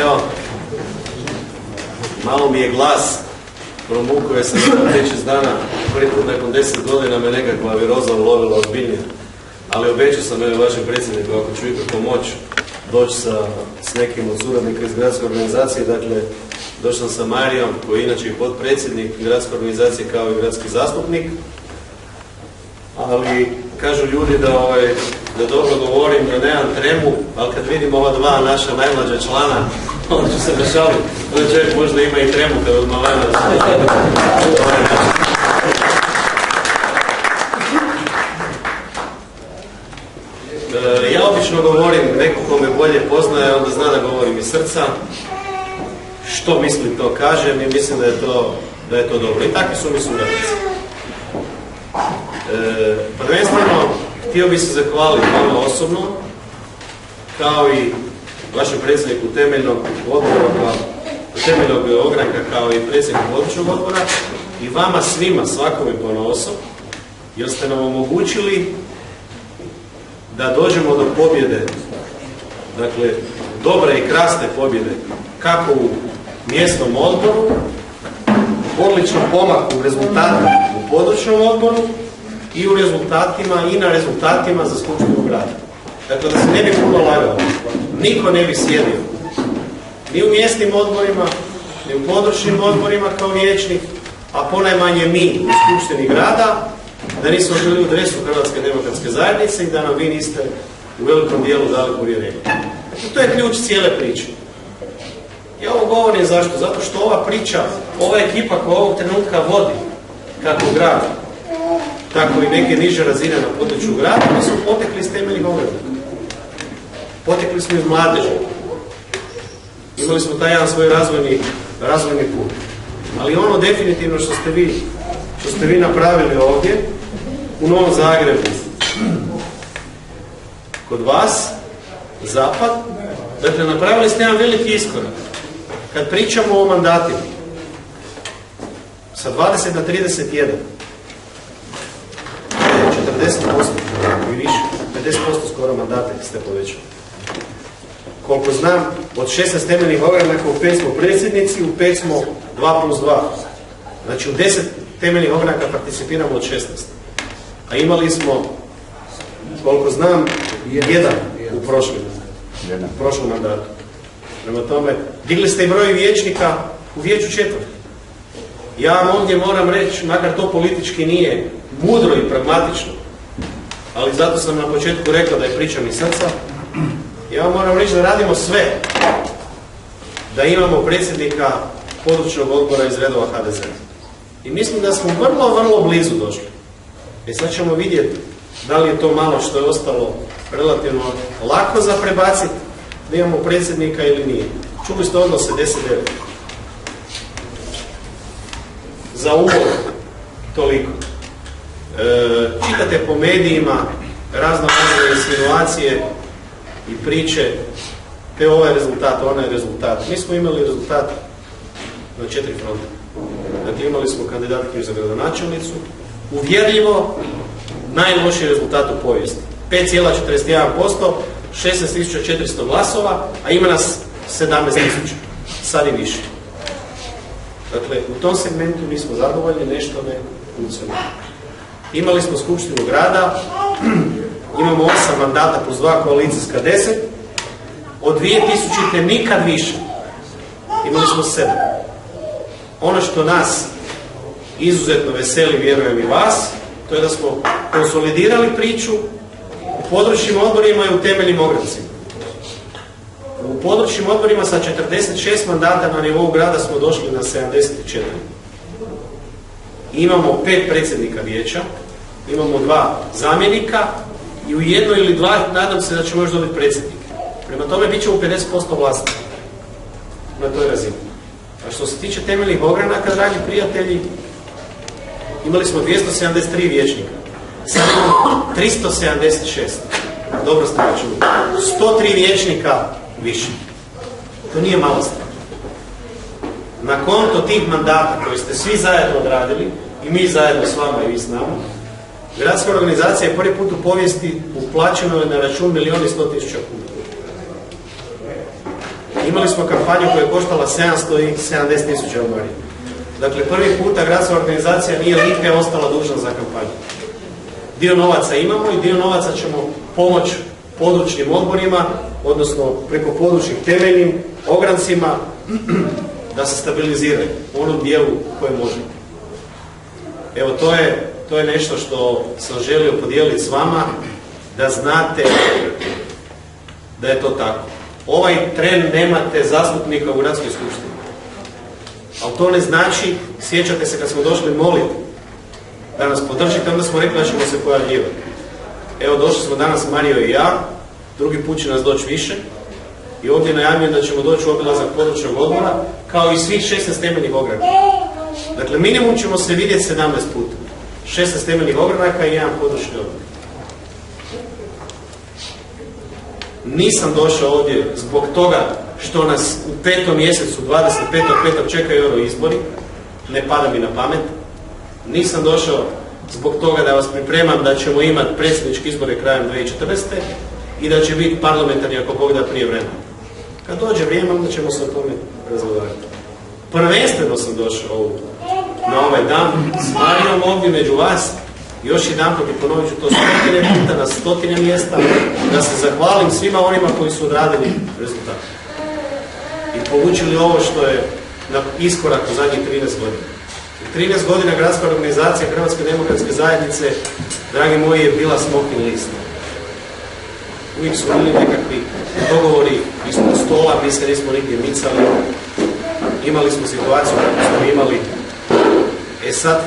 Evo, malo mi je glas promukao, jer sam imao 5-6 dana, prvi put nakon 10 godina me nekakva viroza ulovila ozbiljnije. Ali obećao sam vašem predsjedniku, ako ću ikako moći doći s nekim od suradnika iz gradske organizacije, dakle, došao sam sa Marijom, koji je inače i potpredsjednik gradske organizacije kao i gradski zastupnik, ali kažu ljudi da dobro govorim, da nemam tremu, ali kad vidim ova dva naša najmlađa člana, onda ću se našaliti, onda čovjek možda ima i tremu kad od malena. Ja obično govorim, neko ko me bolje poznaje, onda zna da govorim iz srca. Što mislim to kažem i mislim da je to dobro. I takvi su mi suradnici. Prvenstveno, htio bih se zahvaliti vama osobno, kao i vašem predsjedniku temeljnog odbora, temeljnog ogranka, kao i predsjedniku područnog odbora, i vama svima, svakome ponaosob, jer ste nam omogućili da dođemo do pobjede, dakle, dobre i krasne pobjede, kako u mjesnom odboru, odličnom pomaku u rezultatima u područnom odboru i u rezultatima i na rezultatima za skupštinu grada. Dakle, da se ne bi puno lagalo, niko ne bi sjedio ni u mjesnim odborima, ni u područnim odborima kao vijećnik, a ponajmanje mi u skupštini grada, da nismo bili u dresu Hrvatske demokratske zajednice i da nam vi niste u velikom dijelu dali povjerenje. Dakle, to je ključ cijele priče. Ja ovo govorim zašto? Zato što ova priča, ova ekipa koja ovog trenutka vodi kako grad, tako i neke niže razine na području grada, mi smo potekli iz temeljnih ogranaka. Potekli smo iz mladeže. Imali smo taj jedan svoj razvojni put. Ali ono definitivno što ste vi napravili ovdje, u Novom Zagrebu, kod vas, zapad, dakle, napravili ste jedan veliki iskorak. Kad pričamo o mandatima, sa 20 na 31, 40% i više, 50% skoro mandata ste povećali. Koliko znam, od 16 temeljnih ogranaka u 5 smo predsjednici, u 5 smo 2+2. Znači u 10 temeljnih ogranaka participiramo od 16. A imali smo, koliko znam, jedan u prošlom mandatu. Prema tome, digli ste i broj vijećnika u vijeću četvrti. Ja vam ovdje moram reći, makar to politički nije mudro i pragmatično, ali zato sam na početku rekao da je pričam iz srca, ja vam moram reći da radimo sve da imamo predsjednika područnog odbora iz redova HDZ. I mislim da smo vrlo, vrlo blizu došli. I sad ćemo vidjeti da li je to malo što je ostalo relativno lako za prebaciti, da imamo predsjednika ili nije. Čuli ste odnose 10-9. Za uvod toliko. Čitate po medijima razne insinuacije i priče, te ovaj rezultat, onaj rezultat. Mi smo imali rezultat na 4 fronta. Dakle, imali smo kandidatkinju za gradonačelnicu, uvjerljivo najlošiji rezultat u povijesti. 5,41%, 16.400 glasova, a ima nas 17.000, sad i više. Dakle, u tom segmentu nismo zadovoljni, nešto ne funkcionira. Imali smo skupštinu grada, imamo 8 mandata plus 2 koalicijska 10, od 2000. nikad više. Imali smo 7. Ono što nas izuzetno veseli, vjerujem i vas, to je da smo konsolidirali priču u područnim odborima i u temeljnim ograncima. U područnim odborima sa 46 mandata na nivou grada smo došli na 74. Imamo 5 predsjednika vijeća, imamo 2 zamjenika i u 1 ili 2 nadam se da ćemo još dobiti predsjednike. Prema tome bit ćemo 50% vlasti na toj razini. A što se tiče temeljnih ogranaka, dragi prijatelji, imali smo 273 vijećnika. Sad imamo 376. Dobro ste ga čuli. 103 vijećnika više. To nije malo stvar. Na konto tih mandata koji ste svi zajedno odradili, i mi zajedno s vama i vi s nama, gradska organizacija je prvi put u povijesti uplaćeno je na račun 1.100.000 kuna. Imali smo kampanju koja je koštala 770.000 marija. Dakle, prvi puta gradska organizacija nije lipe ostala dužna za kampanju. Dio novaca imamo i dio novaca ćemo pomoći područnim odborima, odnosno preko područnih temeljnim ograncima da se stabiliziraju u onom dijelu koje možemo. Evo, to je nešto što sam želio podijeliti s vama, da znate da je to tako. Ovaj tren nemate zastupnika u gradskoj skupštini. Ali to ne znači, sjećate se kad smo došli moliti da nas podržite, onda smo rekli da ćemo se pojavljivati. Evo, došli smo danas Mario i ja, drugi put će nas doći više i ovdje najavljujem da ćemo doći u obilazak područnog odbora, kao i svih 16 temeljnih ogranaka. Dakle, minimum ćemo se vidjeti 17 puta. 16 temeljnih ogranaka i jedan područni odbor. Nisam došao ovdje zbog toga što nas u 5. mjesecu, 25.5. čekaju euro izbori, ne pada mi na pamet. Nisam došao zbog toga da vas pripremam da ćemo imati predsjedničke izbore krajem 2014. i da će biti parlamentarni ako Bog da prije vremena. Kad dođe vrijeme, onda ćemo se o tome razgovarati. Prvenstveno sam došao na ovaj dan s Marijom ovdje među vas. Još jedanput i ponovit ću to stotine puta na stotine mjesta, da se zahvalim svima onima koji su odradili rezultat. I polučili ovo što je na iskorak u zadnjih 13 godina. 13 godina gradska organizacija Hrvatske demokratske zajednice, dragi moji, je bila smokin list. Uvijek su bili nekakvi dogovori ispod stola, mi se nismo nigdje micali. Imali smo situaciju kako smo imali. E sad,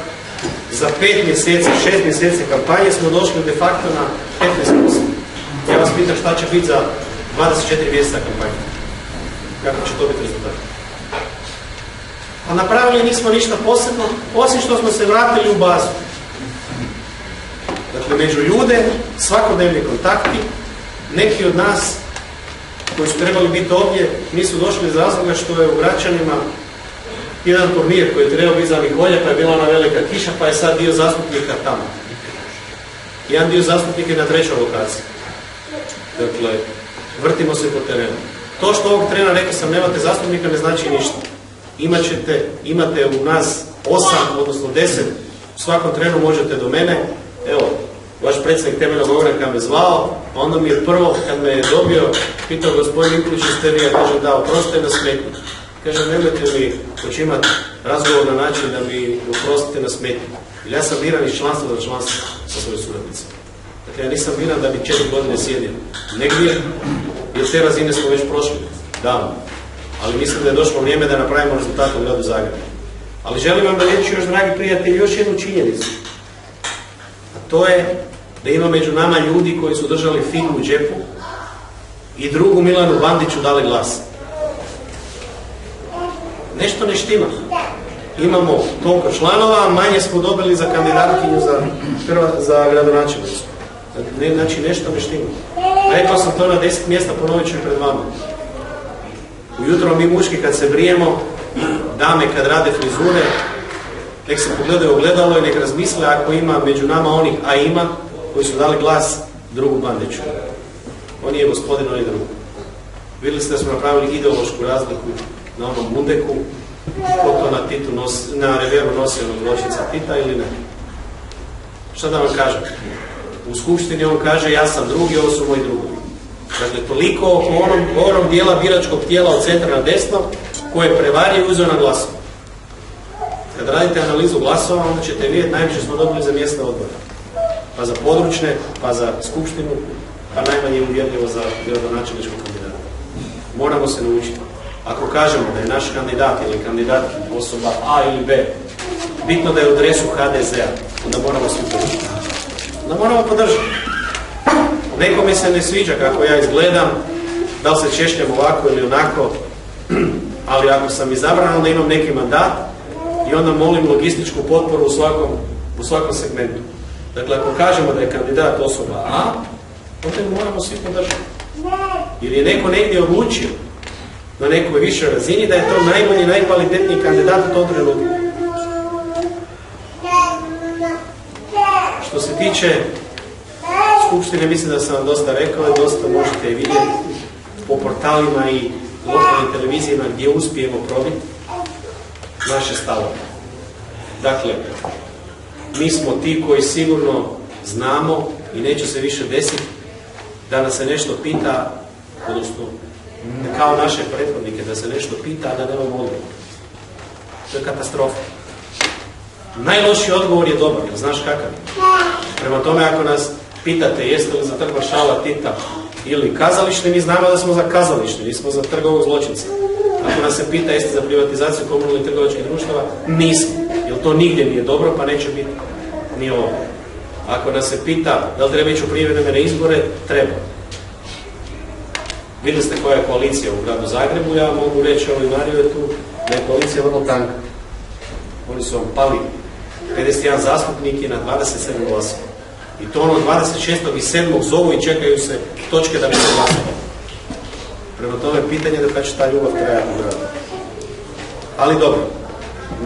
za 5 mjeseci, 6 mjeseci kampanje smo došli de facto na 15%. Ja vas pitam šta će biti za 24 mjeseca kampanje. Kako će to biti rezultat? A napravili nismo ništa posebno, osim što smo se vratili u bazu. Dakle, među ljude, svakodnevni kontakti, neki od nas koji su trebali biti ovdje, nisu došli iz razloga što je u Gračanima jedan turnir koji je trebao biti za Miholje, pa je bila ona velika kiša, pa je sad dio zastupnika tamo. Jedan dio zastupnika je na 3. lokaciji. Dakle, vrtimo se po terenu. To što ovog trena, rekao sam, nemate zastupnika, ne znači ništa. Imate u nas 8, odnosno 10, u svakom trenu možete do mene. Evo, vaš predsjednik temeljnog ogranka me zvao, a onda mi je prvo, kad me je dobio, pitao gospodin Ivković, jeste vi, ja kažem da, oprostite na smetnju. Kažem, nemojte mi počimati razgovor na način da mi oprostite na smetnju. Jer ja sam biran iz članstva za članstvo sa svojim suradnicima. Dakle, ja nisam biran da bi 4 godine sjedio negdje, jer te razine smo već prošli davno. Ali mislim da je došlo vrijeme da napravimo rezultat u gradu Zagrebu. Ali želim vam da reći još, dragi prijatelji, još jednu činjenicu. A to je da ima među nama ljudi koji su držali figu u džepu i drugu Milanu Bandiću dali glas. Nešto ne štima. Imamo toliko članova, manje smo dobili za kandidatkinju za gradonačelnicu. Znači nešto ne štima. Rekao sam to na 10 mjesta, ponovit ću i pred vama. Ujutro mi muški kad se brijemo, dame kad rade frizure, nek se pogledaju ogledalo i nek razmisle ako ima među nama onih, a ima, koji su dali glas drugu Bandiću. On je gospodin, on je drugi. Vidjeli ste da smo napravili ideološku razliku na onom mundeku, ko to na reveru nosio na pločica Tita ili ne. Šta da vam kažem? U skupštini on kaže ja sam drugi, ovo su moji drugovi. Dakle, toliko o onom dijela biračkog tijela od centra na desno koje prevario i uzeo na glasove. Kad radite analizu glasova, onda ćete vidjeti najviše smo dobili za mjesne odbore. Pa za područne, pa za skupštinu, pa najmanje uvjerljivo za gradonačelničkog kandidata. Moramo se naučiti. Ako kažemo da je naš kandidat ili kandidatkinja osoba A ili B, bitno da je u dresu HDZ-a, onda moramo svi podržati. Onda moramo podržati. Nekome se ne sviđa kako ja izgledam, da li se češljam ovako ili onako, ali ako sam izabran, onda imam neki mandat i onda molim logističku potporu u svakom segmentu. Dakle, ako kažemo da je kandidat osoba A, onda moramo svi podržati. Jer je neko negdje odlučio na nekoj višoj razini da je to najbolji, najkvalitetniji kandidat u tom trenutku. Što se tiče skupštine, mislim da sam vam dosta rekao i dosta možete i vidjeti po portalima i lokalnim televizijama gdje uspijemo probiti naše stavove. Dakle, mi smo ti koji sigurno znamo i neće se više desiti da nas se nešto pita, odnosno kao naše prethodnike, da se nešto pita, a da nemamo odgovor. To je katastrofa. Najlošiji odgovor je dobar, jer znaš kakav. Prema tome, ako nas pitate jeste li za trg maršala Tita ili kazališni, mi znamo da smo za kazališni, nismo za trgovog zločinca. Ako nas se pita jeste za privatizaciju komunalnih trgovačkih društava, nismo. Jer to nigdje nije dobro, pa neće biti ni ovo. Ako nas se pita da li treba ići u prijevremene izbore, treba. Vidjeli ste koja je koalicija u gradu Zagrebu, ja mogu reći, i Mario je tu, da je koalicija vrlo tanka. Oni su vam pali 51 zastupnik i na 27 glasova. I to ono 26. i 7. zovu i čekaju se točke da bi se glasalo. Prema tome, pitanje je da kada će ta ljubav trajati u gradu. Ali dobro,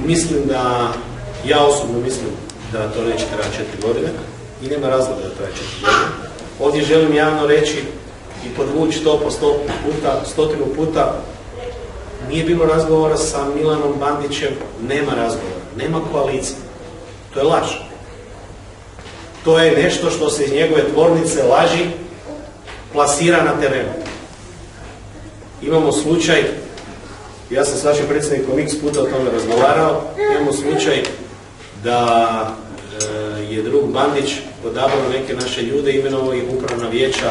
mislim da, ja osobno mislim da to neće trajati 4 godine i nema razloga da traje 4 godine. Ovdje želim javno reći i podvući to po 100 puta, nije bilo razgovora sa Milanom Bandićem, nema razgovora, nema koalicije. To je laž. To je nešto što se iz njegove tvornice laži plasira na terenu. Imamo slučaj, ja sam s vašim predsjednikom x puta o tome razgovarao, imamo slučaj da je drug Bandić odabrao neke naše ljude, imenovao ih upravna vijeća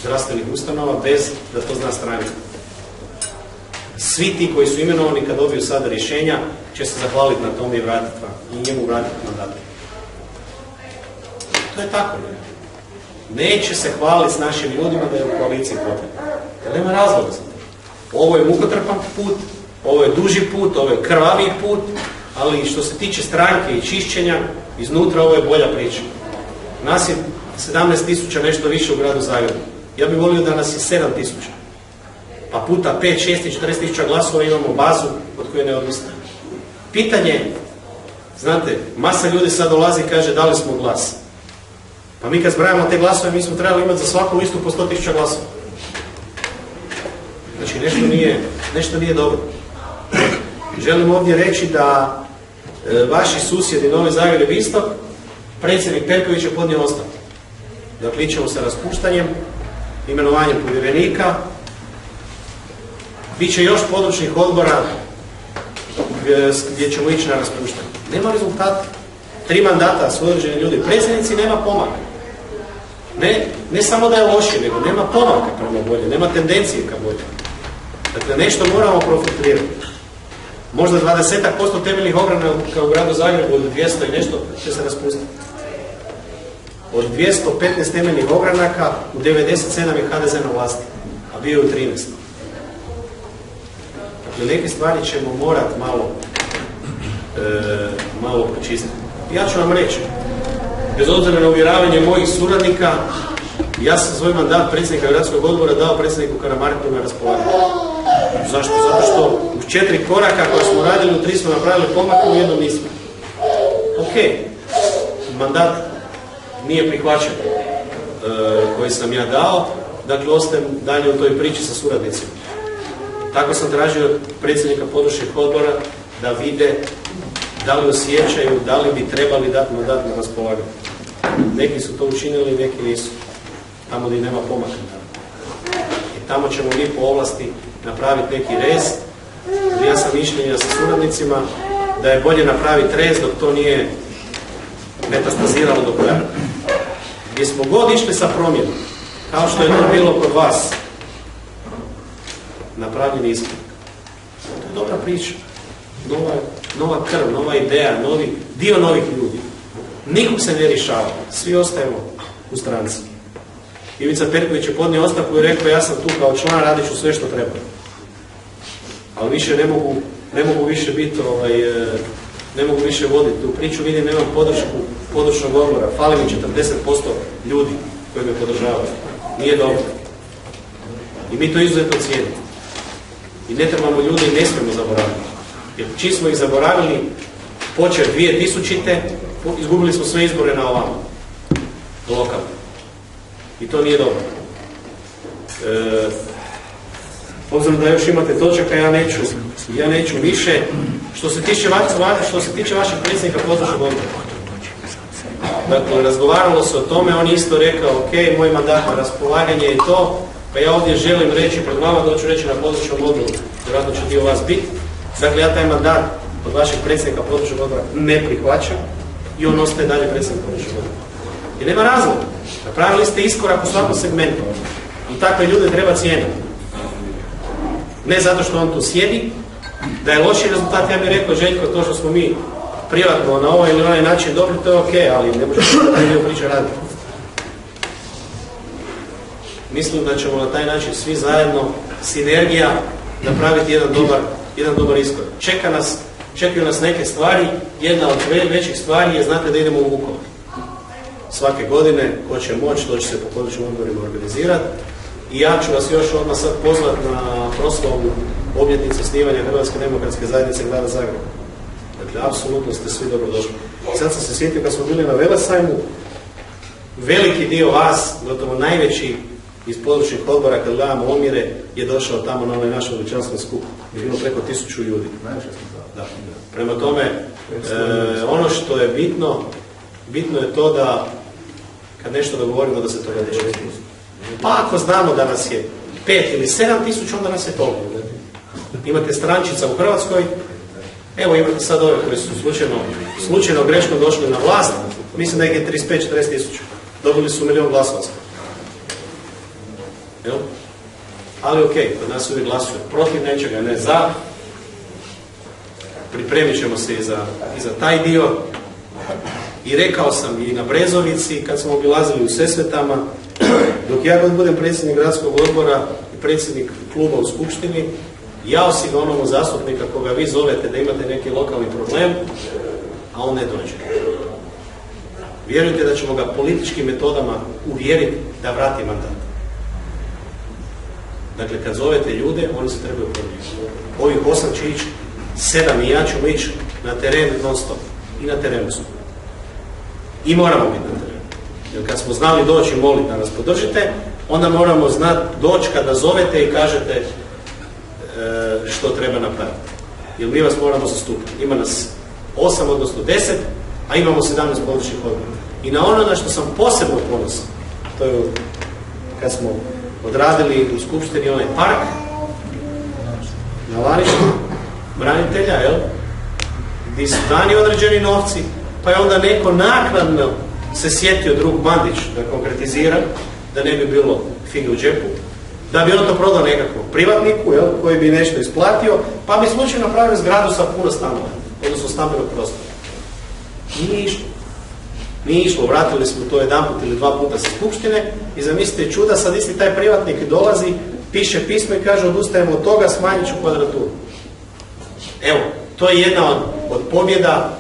zdravstvenih ustanova bez da to zna stranka. Svi ti koji su imenovani kad dobiju sada rješenja će se zahvaliti na tome i njemu vratiti mandat. To je tako. Neće se hvaliti s našim ljudima da je u koaliciji potrebno. Jer nema razloga za to. Ovo je mukotrpan put, ovo je duži put, ovo je krvaviji put, ali što se tiče stranke i čišćenja, iznutra ovo je bolja priča. Nas je 17.000 nešto više u gradu Zagrebu. Ja bih volio da nas je 7.000. Pa puta 5, 6 i 40.000 glasova imamo bazu od koje ne odustane. Pitanje, znate, masa ljudi sad dolazi i kaže dali smo glas. Pa mi kad zbrajamo te glasove, mi smo trebali imati za svaku listu po 100.000 glasova. Znači nešto nije dobro. Želim ovdje reći da vaši susjedi Novi Zagreb Istok, predsjednik Perković je podnio ostavku. Dakle, ićemo sa raspuštanjem, imenovanjem povjerenika, bit će još područnih odbora gdje ćemo ići na raspuštanje. Nema rezultata. 3 mandata su određeni ljudi. Predsjednici nema pomaka. Ne samo da je loše, nego nema pomaka prema bolje, nema tendencije ka bolje. Dakle, nešto moramo profiltrirati. Možda 20% temeljnih ogranaka u gradu Zagrebu od 200 i nešto će se raspustiti. Od 215 temeljnih ogranaka u 97 je HDZ na vlasti, a bio je u 13. Dakle, neke stvari ćemo morati malo počistiti. Ja ću vam reći, bez obzira na uvjeravanje mojih suradnika, ja sam svoj mandat predsjednika gradskog odbora dao predsjedniku Karamarku na raspolaganje. Zašto? Zato što u 4 koraka koje smo radili, u 3 smo napravili pomak, u jednom nismo. Ok, mandat nije prihvaćen koji sam ja dao, dakle ostajem dalje u toj priči sa suradnicima. Tako sam tražio predsjednika područnih odbora da vide da li osjećaju, da li bi trebali dati mandat na raspolaganje. Neki su to učinili, neki nisu. Tamo gdje nema pomaka. I tamo ćemo mi po ovlasti napraviti neki rez. Ja sam mišljenja sa suradnicima da je bolje napraviti rez dok to nije metastaziralo do kraja. Gdje smo god išli sa promjenom, kao što je to bilo kod vas, napravljeni iskorak. To je dobra priča. Nova krv, nova ideja, dio novih ljudi. Nikom se ne rješava. Svi ostajemo u stranci. Ivica Perković je podnio ostavku i rekao ja sam tu kao član, radit ću sve što treba. Ali više ne mogu više biti, ne mogu više voditi tu priču, vidim nemam podršku područnog odbora, fali mi 40% ljudi koji me podržavaju. Nije dobro. I mi to izuzetno cijenimo. I ne trebamo ljudi i ne smijemo zaboraviti. Jer čim smo ih zaboravili, počeo 2000. izgubili smo sve izbore na ovamo. Lokalno. I to nije dobro. obzirom da još imate točaka, ja neću više. Što se tiče vašeg predsjednika područnog odbora. Dakle, razgovaralo se o tome, on je isto rekao, ok, moj mandat na raspolaganje je to, pa ja ovdje želim reći pred vama, da ću reći na područnom odboru, vjerojatno će dio vas biti. Dakle, ja taj mandat od vašeg predsjednika područnog odbora ne prihvaćam i on ostaje dalje predsjednik područnog odbora. I nema razloga. Napravili ste iskorak u svakom segmentu i takve ljude treba cijeniti. Ne zato što on tu sjedi, da je loši rezultat, ja bih rekao, Željko, to što smo mi privatno na ovaj ili onaj način dobri, to je ok, ali ne možemo da taj dio priče raditi. Mislim da ćemo na taj način svi zajedno, sinergija, napraviti jedan dobar iskorak. Čekaju nas neke stvari, jedna od većih stvari je, znate, da idemo u Vukovar. Svake godine, ko će moći, to će se po područnim odborima organizirati. I ja ću vas još odmah sad pozvati na proslavu obljetnice osnivanja Hrvatske demokratske zajednice grada Zagreba. Dakle, apsolutno ste svi dobro došli. Sad sam se sjetio kad smo bili na Velesajmu, veliki dio vas, gotovo najveći iz područnih odbora, kad gledamo omjere, je došao tamo na onaj naš veličanstven skup. Je bilo preko 1000 ljudi. Da. Prema tome, ono što je bitno je to da kad nešto dogovorimo da se toga neće. Pa ako znamo da nas je 5 ili 7.000, onda nas je toliko. Imate strančica u Hrvatskoj, evo imate sad ove koji su slučajno greškom došli na vlast, mislim da ih je 35-40.000. Dobili su 1 milion glasova. Ali ok, kod nas uvijek glasuje protiv nečega, ne za. Pripremit ćemo se i za taj dio. I rekao sam i na Brezovici, kad smo obilazili u Sesvetama, dok ja god budem predsjednik gradskog odbora i predsjednik kluba u skupštini, jao si ga onomu zastupnika koga vi zovete da imate neki lokalni problem, a on ne dođe. Vjerujte da ćemo ga političkim metodama uvjeriti da vrati mandat. Dakle, kad zovete ljude, oni se trebaju promijeniti. Ovih 8 će ići, 7 i ja ćemo ići na teren non stop. I na terenu smo. I moramo biti na terenu. Jer kad smo znali doći i moliti da nas podržite, onda moramo znati doći kada zovete i kažete što treba napraviti. Jer mi vas moramo zastupiti. Ima nas 8, odnosno 10, a imamo 17 područnih odbora. I na ono na što sam posebno ponosan, to je kad smo odradili u skupštini onaj park na Laništu, branitelja, gdje su dani određeni novci, pa je onda neko naknadno se sjetio drug Bandić da konkretizira, da ne bi bilo fige u džepu, da bi on to prodao nekakvom privatniku, koji bi nešto isplatio, pa bi slučajno napravio zgradu sa puno stanova, odnosno stambenog prostora. Nije išlo, vratili smo to 1 ili 2 puta sa skupštine i zamislite čuda, sad isti taj privatnik dolazi, piše pismo i kaže odustajemo od toga, smanjit ću kvadraturu. Evo, to je jedna od pobjeda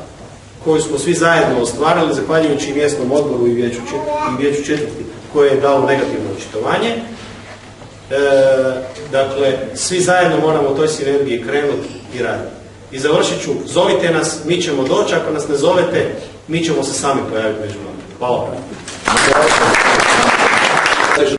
koju smo svi zajedno ostvarili, zahvaljujući mjesnom odboru i vijeću četvrti, koje je dalo negativno očitovanje. Dakle, svi zajedno moramo u toj sinergiji krenuti i raditi. I završit ću, zovite nas, mi ćemo doći, ako nas ne zovete, mi ćemo se sami pojaviti među vama. Hvala.